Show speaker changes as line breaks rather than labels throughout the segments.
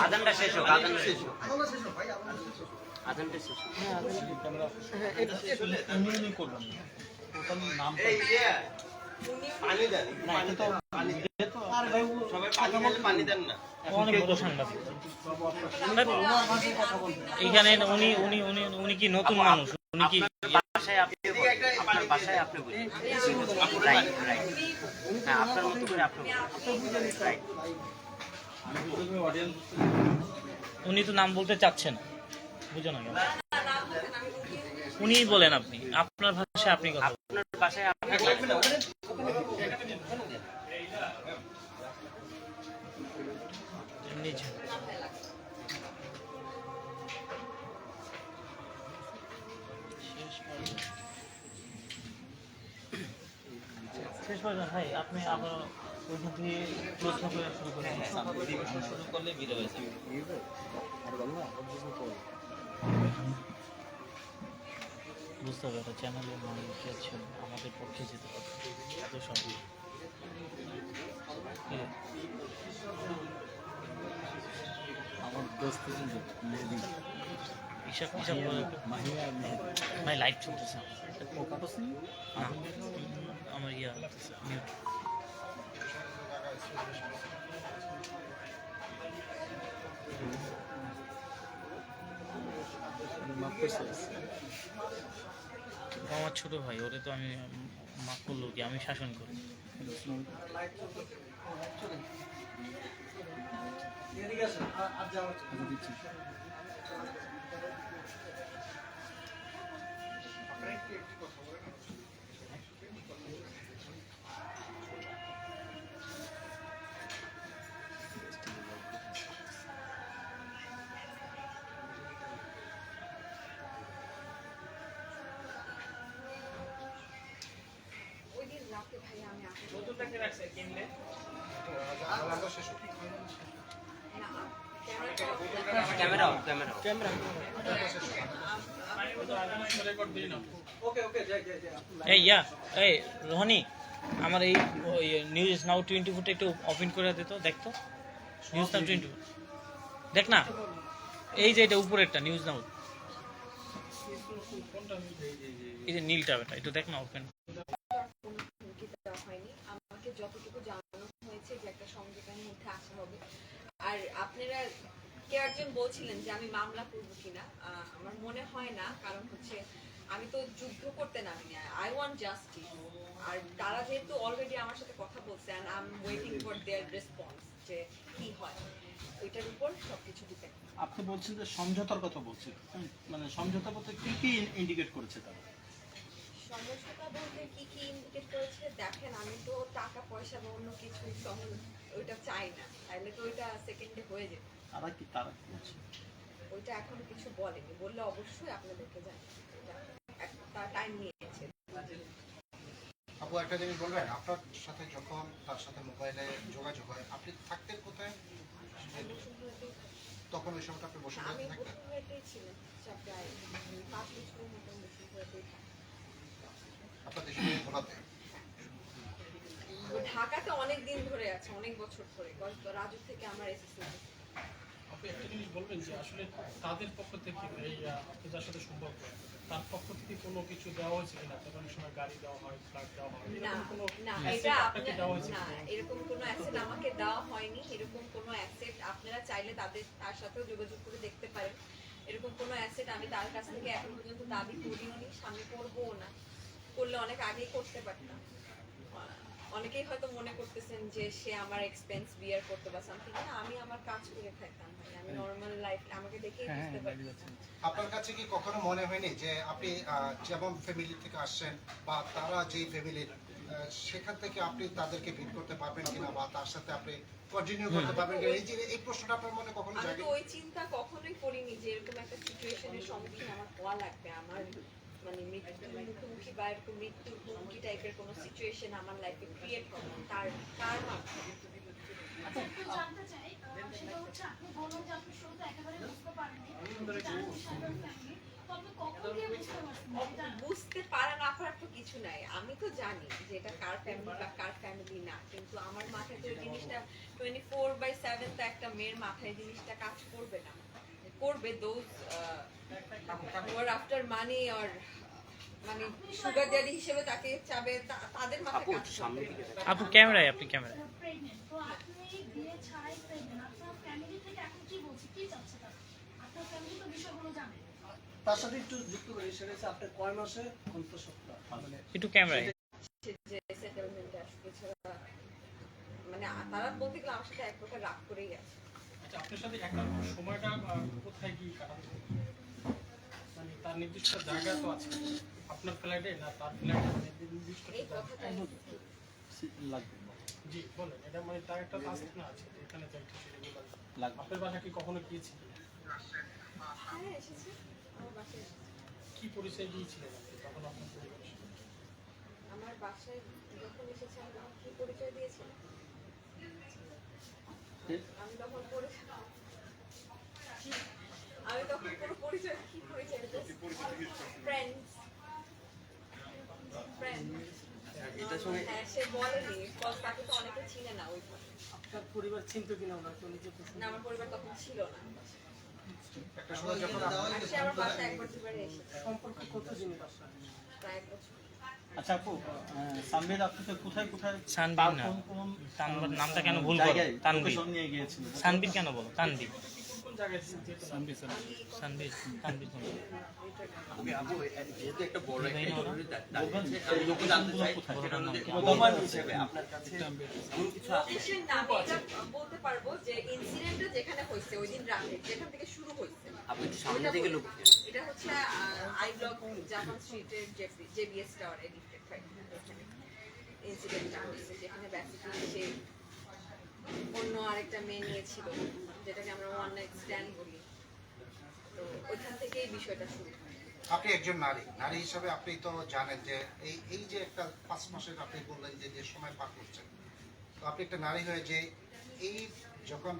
আদানটা শেষ হোক, আদানটা শেষ হোক, আদানটা শেষ হোক।
এইখানে উনি উনি উনি উনি কি নতুন মানুষ? উনি কি
আপনার বাসায় আপনি বলুন। রাইট রাইট, হ্যাঁ আপনার মতো করে আপনি রাইট।
উনি তো নাম বলতে চাচ্ছেন, বুঝো না কেন? উনি বলেন, আপনি আপনার ভাষায় আপনি কথা বলেন।
আপনার বাসায় আপনি
নিচে শেষ পর্যন্ত ভাই আপনি আবার ওইখান থেকে প্রশ্ন করে শুরু করেন।
শুরু করলে বিরো হয়েছে।
বুঝতে হবে, একটা চ্যানেলের মানুষ আছেন আমাদের পক্ষে যেতে পারে এত সহজ।
আমার দোস্ত মেহেদি
হিসাব হিসাব ভাই লাইভ চলতেছে না, আমার ইয়া মিউট। আমার ছোট ভাই, ওরে তো আমি মাফ করলো কি, আমি শাসন করি।
ক্যামেরা ক্যামেরা
এই এই রোহানি, আমার এই নিউজ নাও 24টা একটু ওপেন করে দিত, দেখতো নিউজ নাও 24 দেখ না, এই যে এটা উপরেরটা নিউজ নাও, এই যে নীলটা, এটা একটু দেখ না ওপেন।
আমাকে যতটুকু জানানো হয়েছে যে একটা সংযোগের মধ্যে আসা হবে, আর আপনারা কেউ একজন বলছিলেন যে আমি মামলা করব কিনা, আমার মনে হয় না, কারণ হচ্ছে আমি তো যুদ্ধ করতে নামিনি, আই ওয়ান্ট জাস্টিস। আর তারা যেহেতু অলরেডি আমার সাথে কথা বলছে and I am waiting for their response যে কি হয়, ওইটার উপর সবকিছু ডিপেন্ড।
আপনি বলছেন যে সমঝোতার কথা বলছেন, মানে সমঝোতা বলতে কি কি ইন্ডিকেট করেছে তারা?
সমস্যাটা বলতে কি কি ইন্ডিকেট করেছে দেখেন, আমি তো টাকা পয়সা বা অন্য কিছু ওইটা চাই না, তাহলে তো ওইটা সেকেন্ডে হয়ে যেত।
তারা কি বলছে
ওইটা এখনো কিছু বলেনি, বললে অবশ্যই আপনাদেরকে জানাবো, তার টাইম নিয়েছে।
আপু একটা জিনিস বলবেন, আপনার সাথে যখন তার সাথে মোবাইলে যোগাযোগ হয় আপনি থাকতেন কোথায় তখন? ওই সময়টা আপনি বসে
আমি
থাকতেন?
বসুন্ধরাতেই ছিলাম, প্রায় 5 বছরের মতো বসুন্ধরাতেই থাকি।
আপনার দেশে ভোলাতে?
ঢাকাতে অনেক দিন ধরে আছে, অনেক বছর ধরে, রাজু থেকে আমার এসেছি।
আপনি একটা জিনিস বলবেন যে আসলে তাদের পক্ষ থেকে এই আপনি যার সাথে সম্পর্ক, তার পক্ষ থেকে কোনো কিছু দেওয়া হয়েছে কিনা? তখন অনেক সময় গাড়ি দেওয়া হয়, ফ্ল্যাট দেওয়া হয়,
না
কোনো
না,
অ্যাসেট
এটা
আপনাকে দেওয়া হয়েছে
না,
কিনা?
এরকম কোনো অ্যাসেট আমাকে দেওয়া হয়নি। এরকম কোনো অ্যাসেট আপনারা চাইলে তার সাথেও যোগাযোগ করে দেখতে পারেন। এরকম কোনো অ্যাসেট আমি তার কাছ থেকে এখন পর্যন্ত দাবি করিও নি, সামনে করবও না। করলে অনেক আগেই করতে পারতাম। অনেকেই হয়তো মনে করতেছেন যে সে আমার এক্সপেন্স বিয়ার করতে বা সামথিং, না, আমি আমার কাজ করে থাকতাম ভাই, আমি নরমাল লাইফ, আমাকে দেখেই বুঝতে পারছি।
আপনার কাছে কি কখনো মনে হয়নি যে আপনি যেমন ফ্যামিলি থেকে আসছেন বা তারা যেই ফ্যামিলির, সেখান থেকে আপনি তাদেরকে বিট করতে পারবেন কিনা বা তার সাথে আপনি কন্টিনিউ করতে পারবেন কিনা, এই প্রশ্নটা আপনার মনে কখনো
আমি
জাগে?
তো ওই চিন্তা কখনোই করিনি যে এরকম একটা সিচুয়েশনের সম্মুখীন আমার হওয়া লাগবে, আমার মানে মুখোমুখি বা এরকম মৃত্যুর হুমকি টাইপের কোনো সিচুয়েশন আমার লাইফে ক্রিয়েট হবে তার মাধ্যমে।
আচ্ছা, একটু জানতে চাই, সেটা হচ্ছে আপনি বললেন যে আপনি শুরুতে একেবারে বুঝতে পারেননি যে তার ফ্যামিলি, তো আপনি কখন গিয়ে বুঝতে পারছেন এটা?
বুঝতে পারা না পারার তো কিছু নাই, আমি তো জানি যে এটা কার ফ্যামিলি বা কার ফ্যামিলি না, কিন্তু আমার মাথায় তো ওই জিনিসটা 24/7 তো একটা মেয়ের মাথায় এই জিনিসটা কাজ করবে না, করবে those or after money or মানে সুগার ড্যাডি হিসেবে তাকে চাবে, তাদের মাথায়
আপু
কাজ
সামনে
করবে।
দিকে
আপু ক্যামেরায়, আপনি ক্যামেরায়।
প্রেগনেন্ট তো আপনি বিয়ে ছাড়াই প্রেগনেন্ট, আপনার ফ্যামিলি থেকে এখন কি বলছে, কি চাচ্ছে তারা? আপনার ফ্যামিলি তো বিষয়গুলো জানে।
তার সাথে একটু যুক্ত করে সেটা হচ্ছে আপনার কয় মাসে অন্তঃসত্ত্বা মানে
একটু ক্যামেরায়।
যে সেটেলমেন্টে আসবে ছাড়া মানে তারা বলতে গেলে আমার সাথে এক প্রকার রাগ করেই আছে।
আচ্ছা, আপনার সাথে একটা সময়টা কোথায় গিয়ে কাটাতে হবে? মানে তার নির্দিষ্ট জায়গা তো আছে, আপনার ফ্ল্যাটে না তার ফ্ল্যাটে, নির্দিষ্ট
এই
একটা জায়গা।
কথাটা
লাগবে
জি বলেন, এটা মানে তার একটা আস্থানা আছে এখানে যাইতে রেগুলার।
লাগবে
আপনার বাসা কি কখনো গিয়েছিল?
হ্যাঁ এসেছে, আমার বাসায় এসেছে।
কি পরিচয় দিয়েছিলেন আপনি তখন আপনার পরিবারের সাথে?
আমার বাসায় যখন এসেছে আমি তখন কি পরিচয় দিয়েছিলাম? আমি তখন আমি তখন কোনো পরিচয় কি পরিচয় ফ্রেন্ডস হ্যাঁ সে বলেনি, কজ তাকে তো অনেকে চিনে না ওইভাবে।
আপনার পরিবার চিন্তা কিনা ওনাকে উনি যে
না আমার পরিবার তখন ছিল না,
একটা সময় যখন
আর সে আমার বাসায় একবার দুবার এসেছে
সম্পর্ক কতদিন বাসা?
প্রায় 1 বছর।
আচ্ছা আপু সামবেদ আপনাকে কোথায় কোথায়
সানবির না,
কোন কোন
তানভীর নামটা কেন ভুল বলো?
জায়গায়
তানভীর,
লোকেশন নিয়ে গিয়েছিল?
সানবীর কেন বলো? তানভীর,
কোন জায়গায় যেতে
সানবীর, তানভীর কোন?
আমি আপু যেহেতু একটা বড় একটা
এই নাও না।
জরুরি লোক জানতে চাই সেটা হলো যে প্রমাণ হিসেবে আপনার কাছে এমন কিছু আছে?
লোকেশন না আমি এটা বলতে পারবো যে ইনসিডেন্টটা যেখানে হয়েছে ওই দিন রাতে যেখান থেকে শুরু হয়েছে
আপনি একটু সামনে থেকে লোক
এটা হচ্ছে আই ব্লক জাপান স্ট্রিটের জেবিএস টাওয়ার এডিক্টেড ইনসিডেন্টটা হয়েছে, যেখানে বেসিক্যালি সে অন্য আরেকটা মেয়ে নিয়েছিল, যেটাকে আমরা ওয়ান নাইট স্ট্যান্ড বলি। তো ওইখান থেকে এই বিষয়টা শুরু হয়।
আপনি একজন নারী হিসাবে আপনি তো জানেন যে এই যে একটা 5 মাসের আপনি বললেন যে সময় পার করছেন, তো আপনি একটা নারী হয়ে যে এই যখন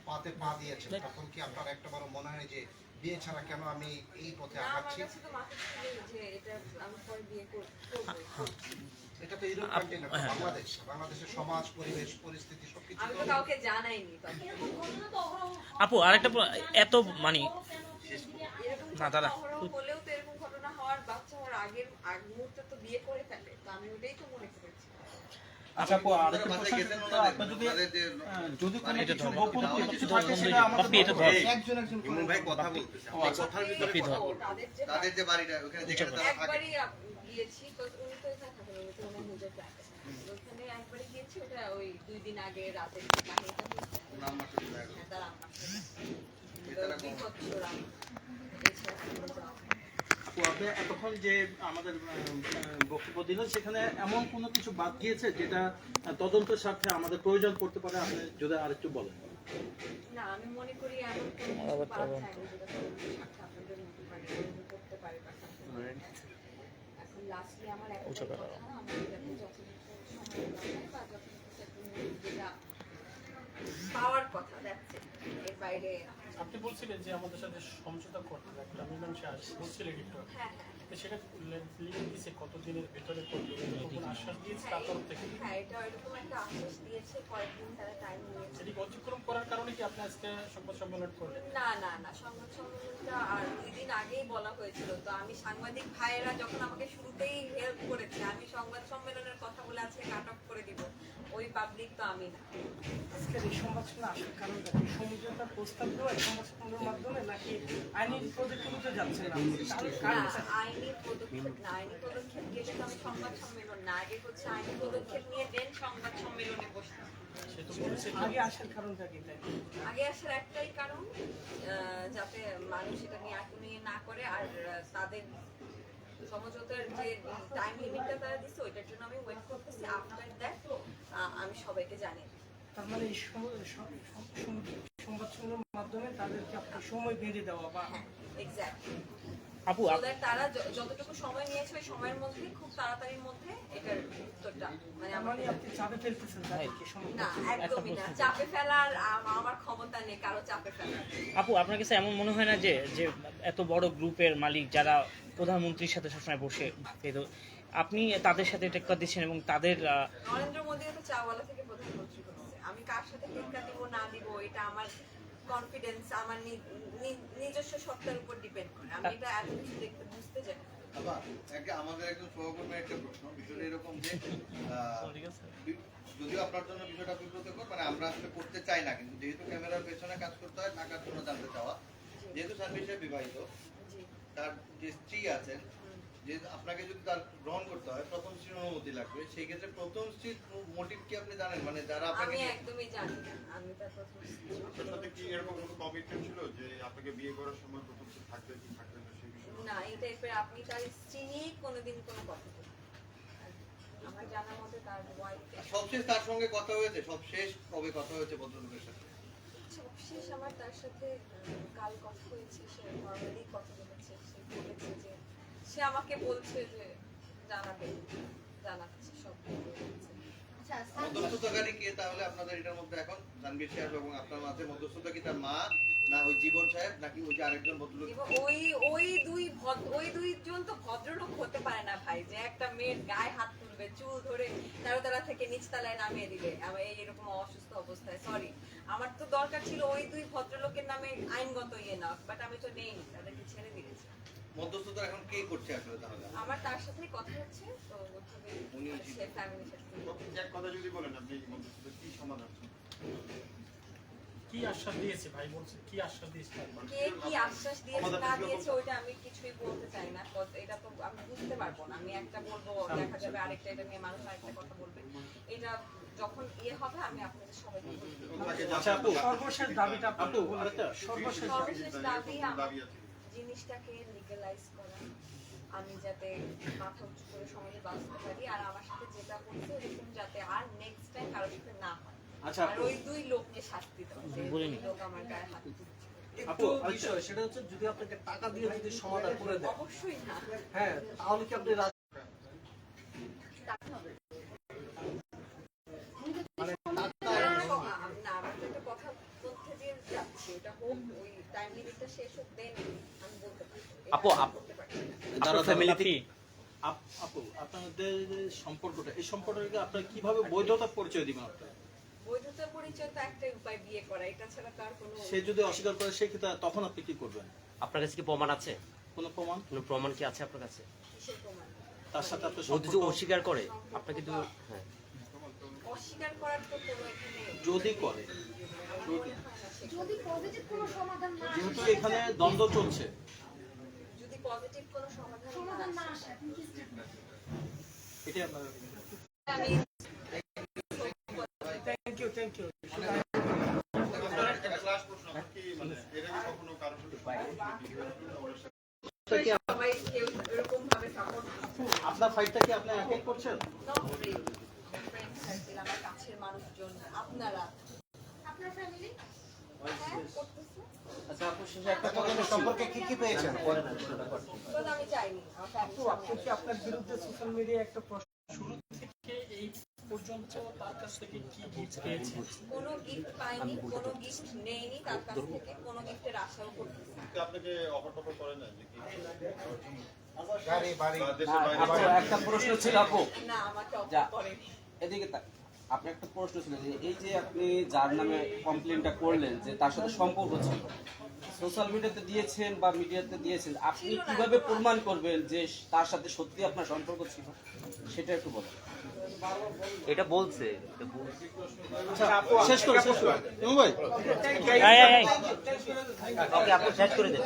পাতে পা দিয়েছেন তখন কি আপনার একটা বড় মনে হয় যে বিয়ে ছাড়া কেন আমি এই পথে
না, আমার
আগাচ্ছি?
কাছে তো মাথা ছিল যে এটা আমি পরে বিয়ে করবো।
এটা তো ইউরোপ কান্ট্রি না, বাংলাদেশের সমাজ পরিবেশ পরিস্থিতি সবকিছু
আমি
তো
তো কাউকে জানাইনি তখন।
এরকম ঘটনা তো অহরহ
আপু আরেকটা এত মানে
এরকম
না, দাদা।
অহরহ হলেও তো এরকম ঘটনা হওয়ার বাচ্চা হওয়ার আগ মুহূর্তে তো বিয়ে করে ফেলে, তো আমি ওটাই তো মনে করেছি।
আচ্ছা আপু আরেকটা প্রশ্ন ছিল, আপনি যদি কোনো কিছু গোপন কিছু থাকে সেটা আমাদের
বাপ্পি, এটা ধর।
একজন একজন করে
ইমন ভাই কথা বলতেছে
ও, আচ্ছা।
কথার ভিতরে
বাপ্পি ধর।
ও,
তাদের যে বাড়িটা ওখানে যেখানে তারা থাকে
একবারই গিয়েছি, তো উনি তো এখানে থাকেন, উনি তো ওনার নিজের ফ্ল্যাটে। ওখানে একবারই গিয়েছি, ওটা ওই 2 দিন আগে রাতের কাহিনীটা হয়েছে।
নাম মাত্র দেখা
হ্যাঁ, তার আম্মার সাথে।
এছাড়া
তো
কোনো-
বিভৎস রাম। এছাড়া কোনো জানা নেই।
আপু আপনি এতক্ষণ যে আমাদের বক্তব্য দিলেন সেখানে এমন কোনো কিছু বাদ গিয়েছে যেটা তদন্তের স্বার্থে আমাদের প্রয়োজন পড়তে পারে, আপনি যদি আরেকটু বলেন।
না, আমি মনে করি এমন কোনো কিছু বাদ থাকবে যেটা তদন্তের সাথে আপনাদের মানে করতে পারে বা থাকতে পারে। এখন লাস্টলি আমার একটাই কথা, আমাদের যাতে যথাযথ সময় দেওয়া হয় বা যথাযথ settlement যেটা পাওয়ার কথা, that's it। এর বাইরে
আপনি বলছিলেন যে আমাদের সাথে সমঝোতা করতে একটা মীমাংসা বলছিলেন একটু আগে।
হ্যাঁ
তো সেটা লিখে দিয়েছে কতদিনের ভেতরে করবে, এরকম কোনো আশ্বাস দিয়েছে তার তরফ থেকে?
হ্যাঁ, এটা এরকম একটা আশ্বাস দিয়েছে, কয়েকদিন তারা টাইম নিয়েছে।
সেটিকে অতিক্রম করার কারণে কি আপনি আজকে সংবাদ সম্মেলন করলেন?
না না না, সংবাদ সম্মেলনটা আর 2 দিন আগেই বলা হয়েছিল, তো আমি সাংবাদিক ভাইয়েরা যখন আমাকে শুরুতেই হেল্প করেছে, আমি সংবাদ সম্মেলনের কথা বলে আজকে কাট অফ করে দিব, ওই পাবলিক তো আমি না।
আজকের এই সংবাদ শুনে আসার কারণটা কি? সমঝোতার প্রস্তাব দেওয়া এই সংবাদ সম্মেলনের মাধ্যমে নাকি আইনি পদক্ষেপে যাচ্ছেন না?
না, আইনি পদক্ষেপ না, আইনি পদক্ষেপ গেলে তো আমি সংবাদ সম্মেলন না, আগে হচ্ছে আইনি পদক্ষেপ নিয়ে দেন সংবাদ সম্মেলনে বসতাম।
সে তো বলেছে
আগে আসার কারণটা কি? তাই
আগে আসার একটাই কারণ, যাতে মানুষ এটা নিয়ে আকুনি না করে, আর তাদের সমঝোতার যে টাইম লিমিটটা তারা দিচ্ছে ওইটার জন্য আমি ওয়েট করতেছি। আফটার দ্যাট আমি সবাইকে জানিয়ে দেব।
তার মানে এই সংবাদ সম্মেলনের মাধ্যমে তাদেরকে আপনি সময় বেঁধে দেওয়া বা
হ্যাঁ, এক্স্যাক্টলি।
আপু,
So that তারা যতটুকু সময় নিয়েছে ওই সময়ের মধ্যে খুব তাড়াতাড়ির মধ্যে এটার উত্তরটা মানে আমার
মানে আপনি চাপে ফেলতেছেন তাদেরকে
না একদমই না চাপে ফেলার আমার ক্ষমতা নেই কারো চাপে ফেলার।
আপু আপনার কাছে এমন মনে হয় না যে যে এত বড় গ্রুপের মালিক যারা প্রধানমন্ত্রীর সাথে সবসময় বসে থাকে, আপনি তাদের সাথে টেক্কা দিচ্ছেন এবং তাদের
নরেন্দ্র মোদীও তো চাওয়ালা থেকে প্রধানমন্ত্রী করেছে। আমি কার সাথে টেক্কা দিব না দিব এটা আমার কনফিডেন্স, আমার নিজস্ব সত্তার উপর ডিপেন্ড করে। আমি এটা এত কিছু দেখতে বুঝতে চাই না।
বাবা, আমাদের একজন সহকর্মীর একটা প্রশ্ন, বিষয়টা এরকম যে যদিও আপনার জন্য বিষয়টা বিব্রতকর, মানে আমরা আসলে করতে চাই না, কিন্তু যেহেতু ক্যামেরার পেছনে কাজ করতে হয় টাকার জন্য জানতে চাওয়া। যেহেতু সানভি সাহেব বিবাহিত,
জি
তার যে স্ত্রী আছেন, যে আপনাকে যদি তার গ্রহণ করতে হয় প্রথম স্ত্রীর অনুমতি লাগবে, সেই ক্ষেত্রে প্রথম স্ত্রীর মোটিভ কি আপনি জানেন? মানে যারা
আমি
আপনাকে
একদমই জানি না। আমি তার প্রথম
আপনার সাথে কি এরকম কোনো কমিটমেন্ট ছিল যে আপনাকে বিয়ে করার সময় প্রথম স্ত্রী থাকবে কি থাকবে না সেই বিষয়ে?
না এই টাইপের আপনি তার স্ত্রী নিয়ে কোনোদিন কোনো কথা বলেন? আমার জানার মতে তার ওয়াইফ
সবশেষ তার সঙ্গে কথা হয়েছে, সবশেষ কবে কথা হয়েছে ভদ্রলোকের সাথে?
সবশেষ আমার তার সাথে কাল কথা হয়েছে। সে নর্মালি কথা বলেছে, সে বলেছে যে সে আমাকে বলছে যে জানাচ্ছে সব বলেছে।
মধ্যস্থতাকারী কে তাহলে আপনাদের এটার মধ্যে এখন? জানবীর সাহেব এবং আপনার মাঝে মধ্যস্থতা কি তার মা, না ওই জীবন সাহেব, নাকি ওই যে আরেকজন ভদ্রলোক?
এবং ওই দুইজন তো ভদ্রলোক হতে পারে না ভাই, যে একটা মেয়ের গায়ে হাত তুলবে, চুল ধরে 13 তলা থেকে নিচতলায় নামিয়ে দিবে এরকম অসুস্থ অবস্থায়। সরি, আমার তো দরকার ছিল ওই দুই ভদ্রলোকের নামে আইনগত না, বাট আমি তো নেই, তাদেরকে ছেড়ে দিয়েছি।
মধ্যস্থতা এখন কে করছে আসলে তাহলে?
আমার তার সাথে কথা হচ্ছে, তো ওইভাবে সে ফ্যামিলির সাথে।
এক কথা যদি বলেন আপনি মধ্যস্থতা কি সমাধান?
কি আশ্বাস দিয়েছে ভাই, বলছে কি আশ্বাস দিয়েছে?
কে কি আশ্বাস দিয়েছে না দিয়েছে ওইটা আমি কিছুই বলতে চাই না। এটা তো আমি বুঝতে পারবো না। আমি একটা বলবো, দেখা যাবে আরেকটা, এটা নিয়ে মানুষ আরেকটা কথা বলবে। এটা যখন হবে আমি আপনাদের সবাইকে বলবো।
আচ্ছা আপু,
সর্বশেষ দাবিটা আপনি
আপু আরেকটা
সর্বশেষ
সর্বশেষ দাবি আমার
দাবি আছে
জিনিসটাকে লিগ্যালাইজ করা, আমি যাতে মাথা উঁচু করে সমাজে বাঁচতে পারি, আর আমার সাথে যেটা করছে এরকম যাতে আর নেক্সট টাইম কারোর সাথে না হয়।
আচ্ছা
আর
আপু,
ওই দুই লোককে শাস্তি দেওয়া, যে দুই লোক আমার গায়ে হাত তুলছে।
আপু
একটু বিষয় সেটা হচ্ছে যদি আপনাকে টাকা দিয়ে যদি সমাধান করে দেয়,
অবশ্যই না।
হ্যাঁ তাহলে কি আপনি রাজি?
না, আমি তো একটা কথা তথ্য দিয়ে যাচ্ছি, ওটা হোক, ওই টাইম লিমিটটা শেষ হোক, দেন আমি বলতে পারি।
আপু,
বলতে পারি না।
দাঁড়া
ফ্যামিলি
আপনি আপু আপনাদের যে সম্পর্কটা, এই সম্পর্কটাকে আপনারা কিভাবে বৈধতা পরিচয় দিবেন? আপনারা
বৈধতা পরিচয় তো একটাই উপায়, বিয়ে করা। এটা ছাড়া তো আর কোনো
সে যদি অস্বীকার করে সেক্ষেত্রে তখন আপনি কি করবেন?
আপনার কাছে কি প্রমাণ আছে?
কোনো প্রমাণ?
কোনো প্রমাণ কি আছে আপনার কাছে?
কিসের প্রমাণ?
তার সাথে আপনার
ও যদি
সম্পর্ক
অস্বীকার করে আপনাকে কিন্তু হ্যাঁ
অস্বীকার করার তো কোনো এখানে
যদি করে,
আমার মনে হয় না সেটা।
যদি পজিটিভ কোনো সমাধান না
যেহেতু এখানে দ্বন্দ্ব চলছে,
যদি পজিটিভ কোনো সমাধান
সমাধান
না
না
আসে,
আসে আপনি কি স্টেপ নেবেন?
এটা
আমি
থ্যাংক ইউ
একটা লাস্ট প্রশ্ন, কি মানে এর আগে কখনো কারোর সাথে
সবাই কেউ এরকম ভাবে সাপোর্ট
আপনার ফাইটটা কি আপনি একাই করছেন?
ফ্রেন্ড সার্কেল, আমার কাছের মানুষজন, আপনারা
আপনার ফ্যামিলি
হ্যাঁ করতেছে।
আচ্ছা আপু, শেষে একটা কথা সম্পর্কে কি পেয়েছেন?
তো আমি চাইনি আমার ফ্যামিলি
আপনি কি আপনার বিরুদ্ধে সোশ্যাল মিডিয়ায় একটা প্রশ্ন
শুরু থেকে এই পর্যন্ত তার কাছ থেকে কি গিফট পেয়েছে?
কোনো গিফট পাইনি, কোনো গিফট নেইনি তার কাছ থেকে, কোনো গিফটের আশাও করতেছি না।
আপনাকে অফার টফার করে না যে কি
গাড়ি বাড়ি
বা দেশের বাইরে
একটা প্রশ্ন ছিল আপু,
না আমাকে
যা।
অফার করেনি।
এদিকে আপনার একটা প্রশ্ন ছিল যে এই যে আপনি যার নামে কমপ্লেনটা করলেন যে তার সাথে সম্পর্ক ছিল, সোশ্যাল মিডিয়াতে দিয়েছেন বা মিডিয়াতে দিয়েছেন, আপনি কিভাবে প্রমাণ করবেন যে তার সাথে সত্যি আপনার সম্পর্ক ছিল, সেটা একটু বলেন।
এটা বলছে
আচ্ছা শেষ করে ইমু ভাই,
ওকে আপনি শেষ করে দেন।